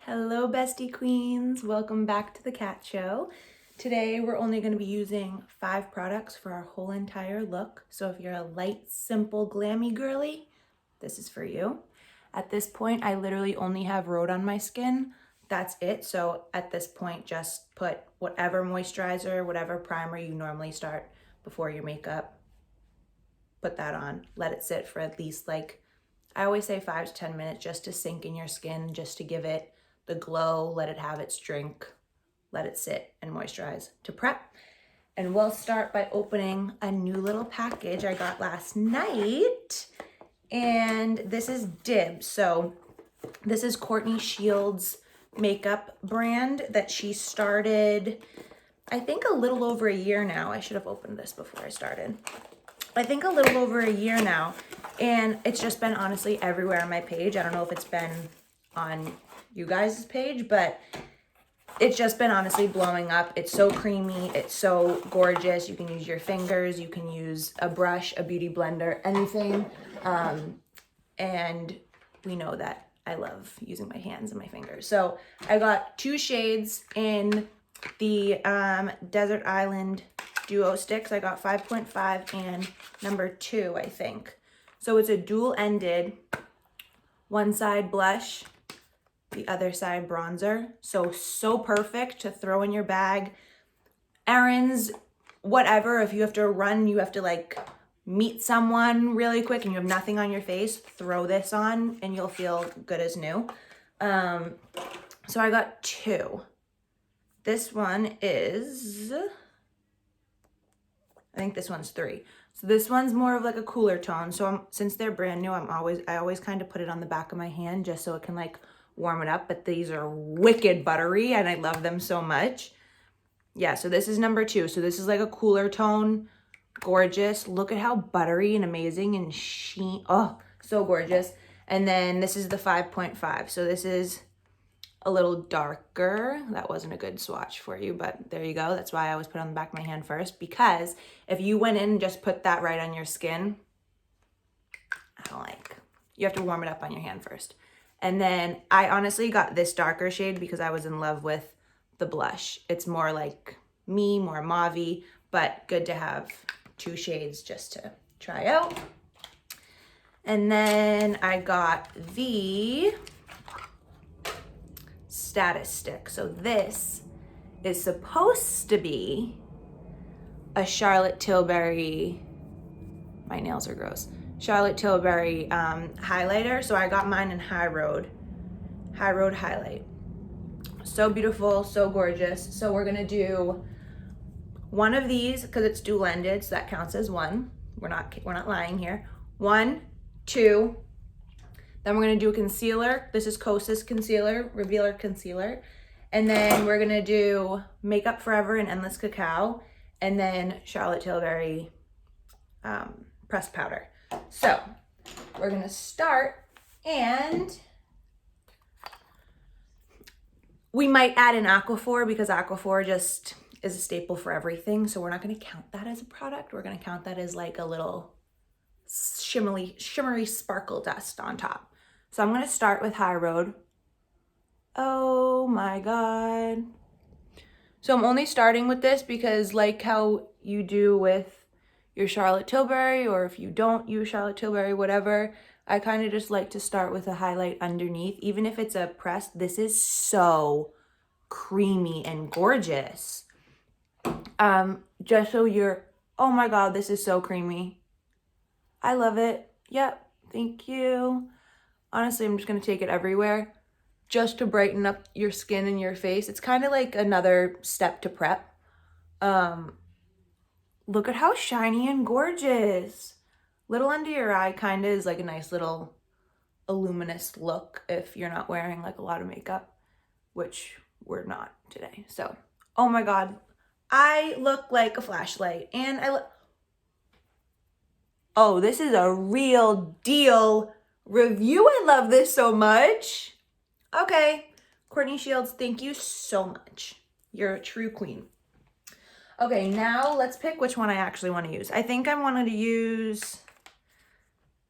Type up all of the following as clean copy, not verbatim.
Hello bestie queens, welcome back to the cat show. Today we're only going to be using 5 products for our whole entire look. So if you're a light, simple, glammy girly, this is for you. At this point I literally only have Rhode on my skin. That's it. So at this point just put whatever moisturizer, whatever primer you normally start before your makeup. Put that on. Let it sit for at least I always say 5 to 10 minutes just to sink in your skin, just to give it the glow, let it have its drink, let it sit and moisturize to prep. And we'll start by opening a new little package I got last night. And this is DIBS. So this is Courtney Shields' makeup brand that she started, I think a little over a year now. I should have opened this before I started. I think a little over a year now. And it's just been honestly everywhere on my page. I don't know if it's been on you guys' page, but it's just been honestly blowing up. It's so creamy, it's so gorgeous. You can use your fingers, you can use a brush, a beauty blender, anything. And we know that I love using my hands and my fingers. So I got 2 shades in the Desert Island Duo Sticks. I got 5.5 and number 2, I think. So it's a dual-ended, one side blush, the other side bronzer. So perfect to throw in your bag. Errands, whatever. If you have to run, you have to meet someone really quick and you have nothing on your face, throw this on and you'll feel good as new. So I got 2. This one is, I think this one's 3. So this one's more of a cooler tone. So since they're brand new, I always kind of put it on the back of my hand just so it can warm it up. But these are wicked buttery and I love them so much. Yeah, so this is number 2. So this is a cooler tone, gorgeous. Look at how buttery and amazing and sheen. Oh, so gorgeous. And then this is the 5.5. So this is a little darker. That wasn't a good swatch for you, but there you go. That's why I always put it on the back of my hand first, because if you went in and just put that right on your skin, you have to warm it up on your hand first. And then I honestly got this darker shade because I was in love with the blush. It's more like me, more mauve-y, but good to have 2 shades just to try out. And then I got the Status Stick. So this is supposed to be a Charlotte Tilbury, my nails are gross, Charlotte Tilbury highlighter. So I got mine in High Road Highlight. So beautiful, so gorgeous. So we're gonna do one of these because it's dual-ended, so that counts as 1. We're not lying here. 1, 2. Then we're gonna do a concealer. This is Kosas concealer, Revealer concealer. And then we're gonna do Makeup Forever and Endless Cacao, and then Charlotte Tilbury pressed powder. So we're gonna start, and we might add an Aquaphor because Aquaphor just is a staple for everything. So we're not gonna count that as a product. We're gonna count that as a little shimmery sparkle dust on top. So I'm gonna start with High Road. Oh my God. So I'm only starting with this because how you do with your Charlotte Tilbury, or if you don't use Charlotte Tilbury, whatever, I kind of just like to start with a highlight underneath. Even if it's a pressed, this is so creamy and gorgeous. Just so oh my God, this is so creamy. I love it. Yep, thank you. Honestly, I'm just gonna take it everywhere just to brighten up your skin and your face. It's kind of like another step to prep. Look at how shiny and gorgeous. Little under your eye kind of is a nice little luminous look if you're not wearing a lot of makeup, which we're not today. So, oh my God, I look like a flashlight, and oh, this is a real deal review. I love this so much. Okay, Courtney Shields, thank you so much. You're a true queen. Okay, now let's pick which one I actually want to use. I think I wanted to use,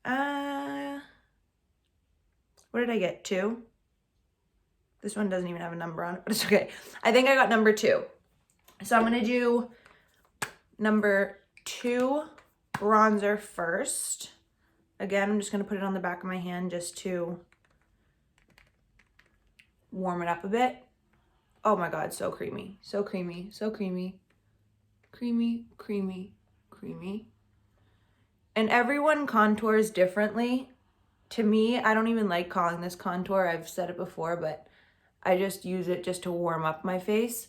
what did I get, 2? This one doesn't even have a number on it, but it's okay. I think I got number 2. So I'm gonna do number 2 bronzer first. Again, I'm just gonna put it on the back of my hand just to warm it up a bit. Oh my God, so creamy, so creamy, so creamy. Creamy, creamy, creamy. And everyone contours differently. To me, I don't even like calling this contour. I've said it before, but I just use it just to warm up my face.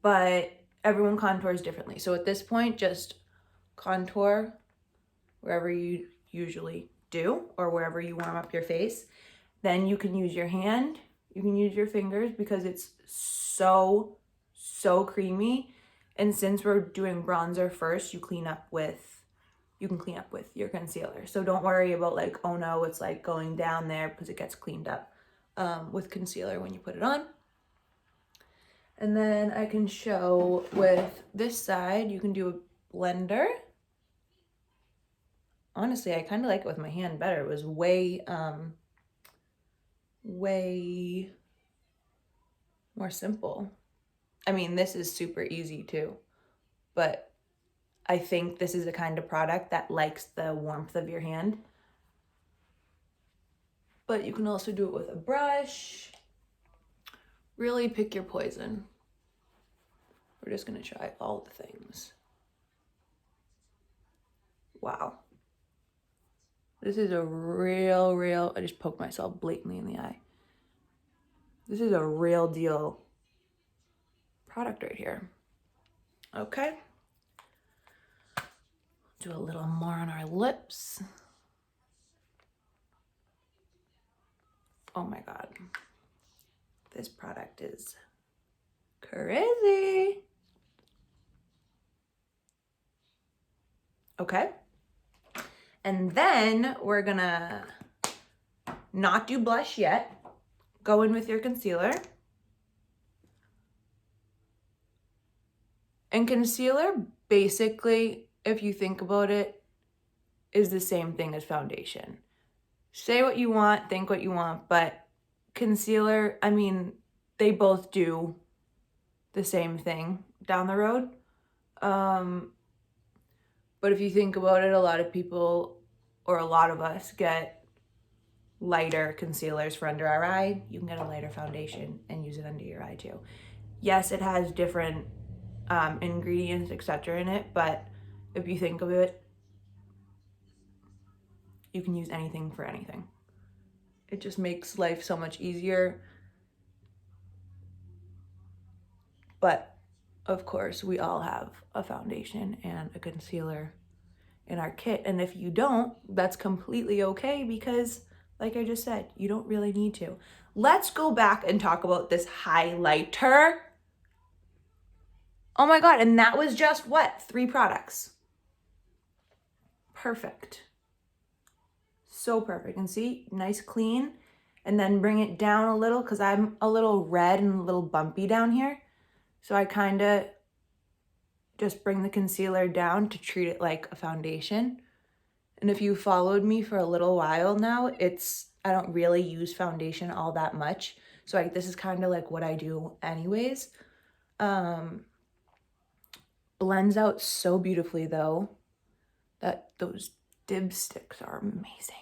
But everyone contours differently. So at this point, just contour wherever you usually do or wherever you warm up your face. Then you can use your hand, you can use your fingers because it's so creamy. And since we're doing bronzer first, you can clean up with your concealer. So don't worry about like, oh no, it's like going down there, because it gets cleaned up with concealer when you put it on. And then I can show with this side, you can do a blender. Honestly, I kind of like it with my hand better. It was way more simple. I mean, this is super easy too, but I think this is the kind of product that likes the warmth of your hand. But you can also do it with a brush. Really pick your poison. We're just gonna try all the things. Wow. This is a real, I just poked myself blatantly in the eye. This is a real deal product right here. Okay. Do a little more on our lips. Oh my God. This product is crazy. Okay. And then we're gonna not do blush yet. Go in with your concealer. And concealer, basically, if you think about it, is the same thing as foundation. Say what you want, think what you want, but concealer, I mean, they both do the same thing down the road. But if you think about it, a lot of people, or a lot of us, get lighter concealers for under our eye. You can get a lighter foundation and use it under your eye too. Yes, it has different ingredients, etc. in it, but if you think of it, you can use anything for anything. It just makes life so much easier. But of course, we all have a foundation and a concealer in our kit. And if you don't, that's completely okay, because like I just said, you don't really need to. Let's go back and talk about this highlighter. Oh my God, and that was just what? 3 products. Perfect. So perfect. And see, nice clean. And then bring it down a little, because I'm a little red and a little bumpy down here. So I kind of just bring the concealer down to treat it like a foundation. And if you followed me for a little while now, I don't really use foundation all that much. So this is kind of like what I do anyways. Blends out so beautifully though, that those DIBS sticks are amazing.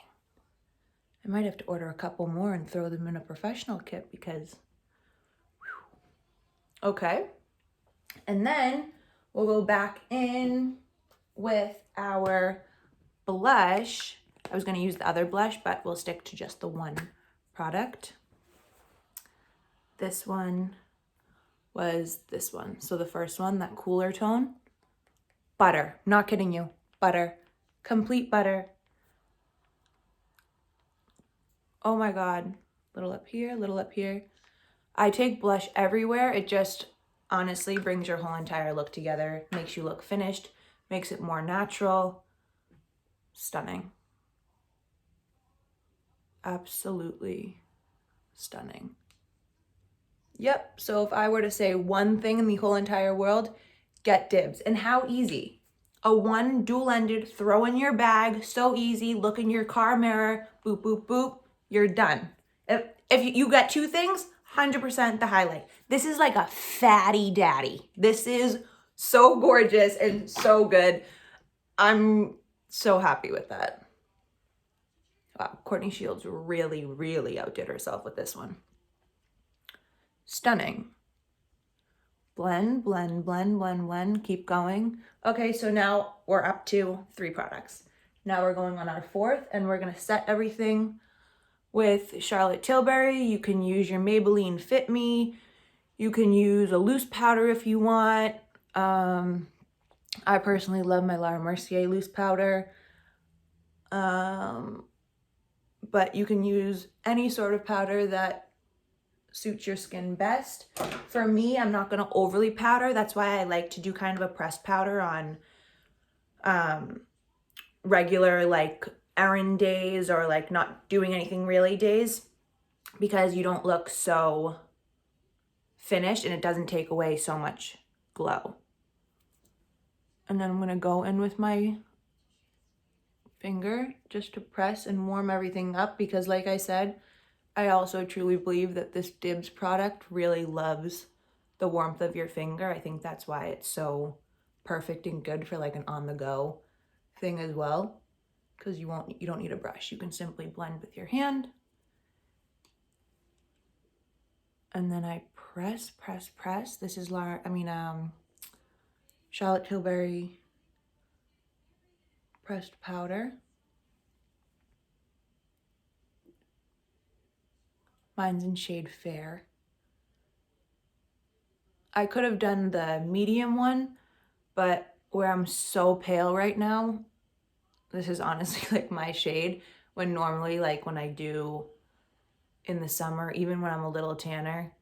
I might have to order a couple more and throw them in a professional kit because, whew. Okay. And then we'll go back in with our blush. I was gonna use the other blush, but we'll stick to just the one product. This one was this one. So the first one, that cooler tone, butter, not kidding you, butter, complete butter. Oh my God, little up here, little up here. I take blush everywhere. It just honestly brings your whole entire look together, makes you look finished, makes it more natural. Stunning. Absolutely stunning. Yep, so if I were to say one thing in the whole entire world, get DIBS. And how easy. A 1 dual-ended, throw in your bag, so easy, look in your car mirror, boop, boop, boop, you're done. If you got two things, 100% the highlight. This is like a fatty daddy. This is so gorgeous and so good. I'm so happy with that. Wow, Courtney Shields really, really outdid herself with this one. Stunning. Blend, blend, blend, blend, blend. Keep going. Okay, so now we're up to 3 products. Now we're going on our 4th, and we're going to set everything with Charlotte Tilbury. You can use your Maybelline Fit Me. You can use a loose powder if you want. I personally love my Laura Mercier loose powder. But you can use any sort of powder that suits your skin best. For me, I'm not going to overly powder. That's why I like to do kind of a pressed powder on regular like errand days or like not doing anything really days, because you don't look so finished and it doesn't take away so much glow. And then I'm going to go in with my finger just to press and warm everything up, because like I said, I also truly believe that this DIBS product really loves the warmth of your finger. I think that's why it's so perfect and good for like an on-the-go thing as well, because you don't need a brush. You can simply blend with your hand. And then I press, press, press. This is Charlotte Tilbury pressed powder. Mine's in shade Fair. I could have done the medium one, but where I'm so pale right now, this is honestly like my shade, when normally like when I do in the summer, even when I'm a little tanner,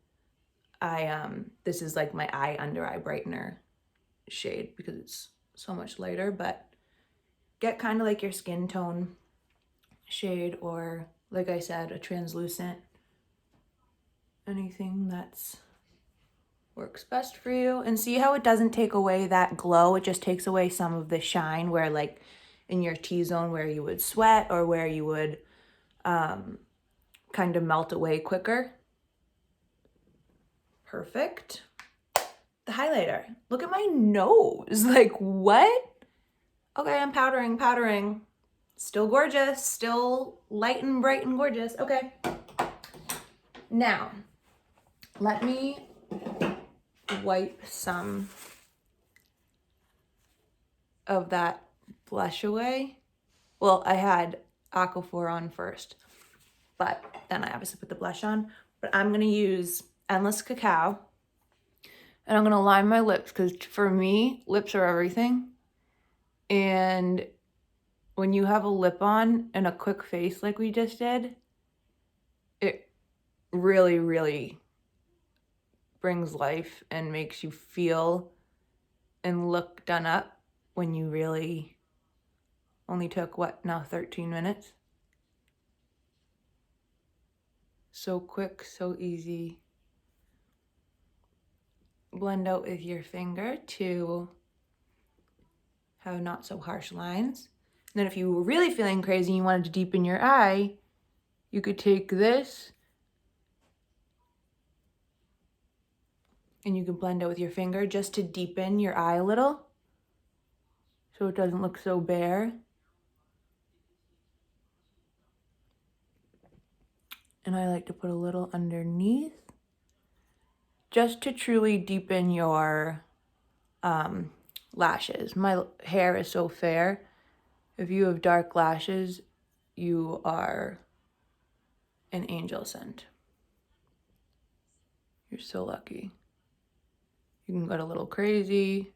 this is like my under eye brightener shade because it's so much lighter. But get kind of like your skin tone shade, or like I said, a translucent, anything that's works best for you. And see how it doesn't take away that glow, it just takes away some of the shine, where like in your T-zone where you would sweat or where you would kind of melt away quicker. Perfect. The highlighter. Look at my nose. Like, what? Okay, I'm powdering. Still gorgeous. Still light and bright and gorgeous. Okay. Now, let me wipe some of that blush away. Well, I had Aquaphor on first, but then I obviously put the blush on. But I'm going to use Endless Cacao, and I'm going to line my lips, because for me, lips are everything. And when you have a lip on and a quick face like we just did, it really, really brings life and makes you feel and look done up when you really only took, what, now 13 minutes? So quick, so easy. Blend out with your finger to have not so harsh lines. And then if you were really feeling crazy and you wanted to deepen your eye, you could take this and you can blend out with your finger just to deepen your eye a little, so it doesn't look so bare. And I like to put a little underneath just to truly deepen your lashes. My hair is so fair. If you have dark lashes, you are an angel sent. You're so lucky. You can get a little crazy.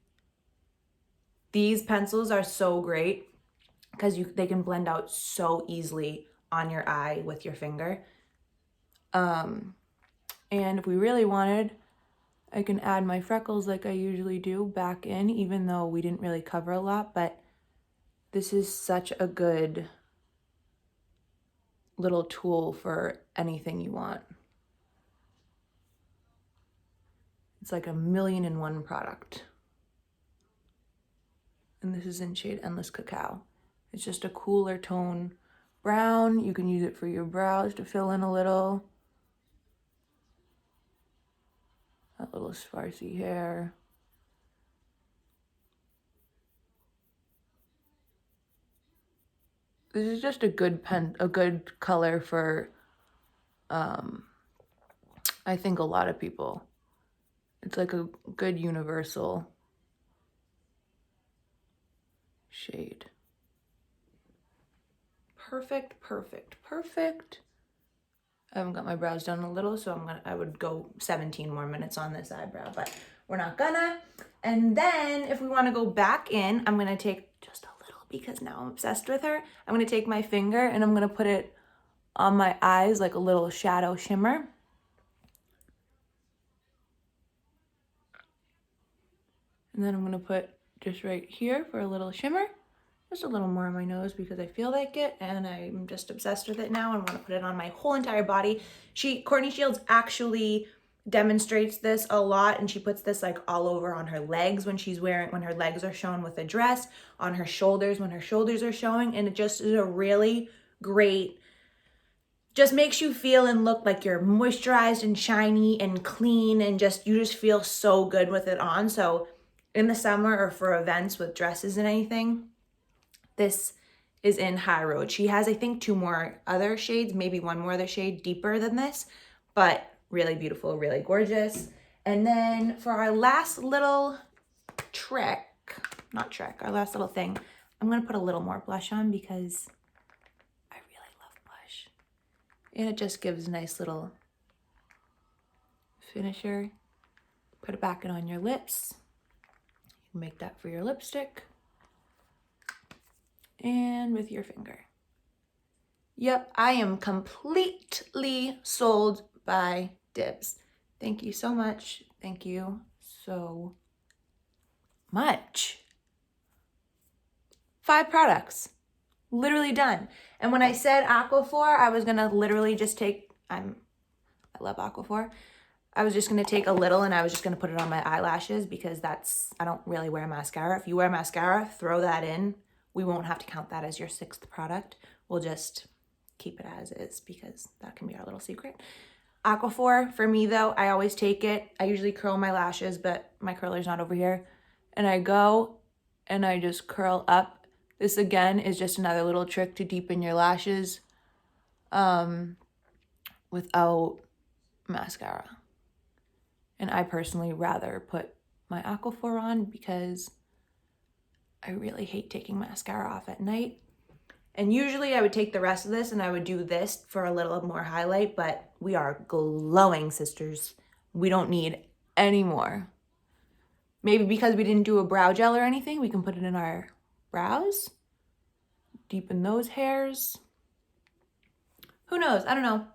These pencils are so great because they can blend out so easily on your eye with your finger. And if we really wanted, I can add my freckles like I usually do back in, even though we didn't really cover a lot, but this is such a good little tool for anything you want. It's like a 1,000,001 product. And this is in shade Endless Cacao. It's just a cooler tone brown. You can use it for your brows to fill in a little. That little sparsy hair. This is just a good color for, I think a lot of people. It's like a good universal shade. Perfect, perfect, perfect. I haven't got my brows done a little, so I would go 17 more minutes on this eyebrow, but we're not gonna. And then if we wanna go back in, I'm gonna take just a little, because now I'm obsessed with her. I'm gonna take my finger and I'm gonna put it on my eyes like a little shadow shimmer. And then I'm gonna put just right here for a little shimmer. Just a little more on my nose because I feel like it and I'm just obsessed with it now and want to put it on my whole entire body. Courtney Shields actually demonstrates this a lot, and she puts this like all over on her legs when her legs are shown with a dress, on her shoulders when her shoulders are showing, and it just is a really great, just makes you feel and look like you're moisturized and shiny and clean, and you just feel so good with it on. So in the summer or for events with dresses and anything, this is in High Road. She has, I think, 2 more other shades, maybe 1 more other shade deeper than this, but really beautiful, really gorgeous. And then for our last little our last little thing, I'm gonna put a little more blush on because I really love blush. And it just gives a nice little finisher. Put it back on your lips. You can make that for your lipstick. And with your finger. Yep, I am completely sold by DIBS. Thank you so much. Thank you so much. 5 products, literally done. And when I said Aquaphor, I was gonna literally just take, I love Aquaphor. I was just gonna take a little and I was just gonna put it on my eyelashes because I don't really wear mascara. If you wear mascara, throw that in. We won't have to count that as your 6th product. We'll just keep it as is because that can be our little secret. Aquaphor, for me though, I always take it. I usually curl my lashes, but my curler's not over here. And I go and I just curl up. This again is just another little trick to deepen your lashes without mascara. And I personally rather put my Aquaphor on because I really hate taking mascara off at night. And usually I would take the rest of this and I would do this for a little more highlight, but we are glowing, sisters. We don't need any more. Maybe because we didn't do a brow gel or anything, we can put it in our brows, deepen those hairs. Who knows? I don't know.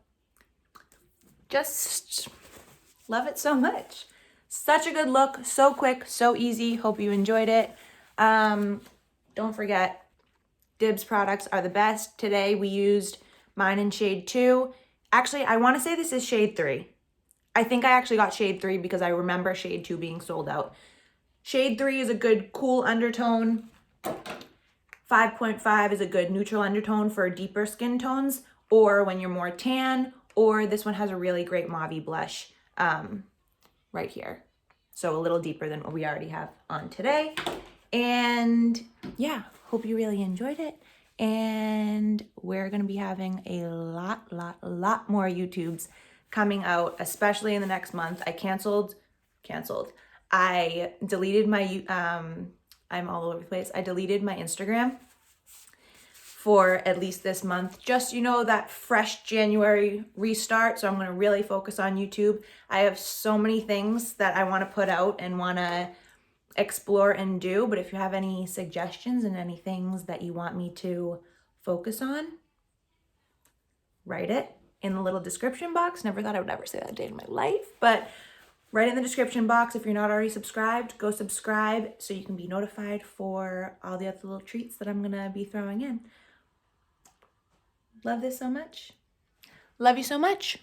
Just love it so much. Such a good look, so quick, so easy. Hope you enjoyed it. Don't forget, DIBS products are the best. Today we used mine in shade 2. Actually, I want to say this is shade 3. I think I actually got shade 3 because I remember shade 2 being sold out. Shade 3 is a good cool undertone. 5.5 is a good neutral undertone for deeper skin tones or when you're more tan, or this one has a really great mauve blush right here. So a little deeper than what we already have on today. And yeah, hope you really enjoyed it. And we're going to be having a lot more YouTubes coming out, especially in the next month. I I deleted my, I'm all over the place. I deleted my Instagram for at least this month. Just, that fresh January restart. So I'm going to really focus on YouTube. I have so many things that I want to put out and want to explore and do. But if you have any suggestions and any things that you want me to focus on, write it in the little description box. Never thought I would ever say that day in my life, but write in the description box. If you're not already subscribed, go subscribe so you can be notified for all the other little treats that I'm gonna be throwing in. Love this so much. Love you so much.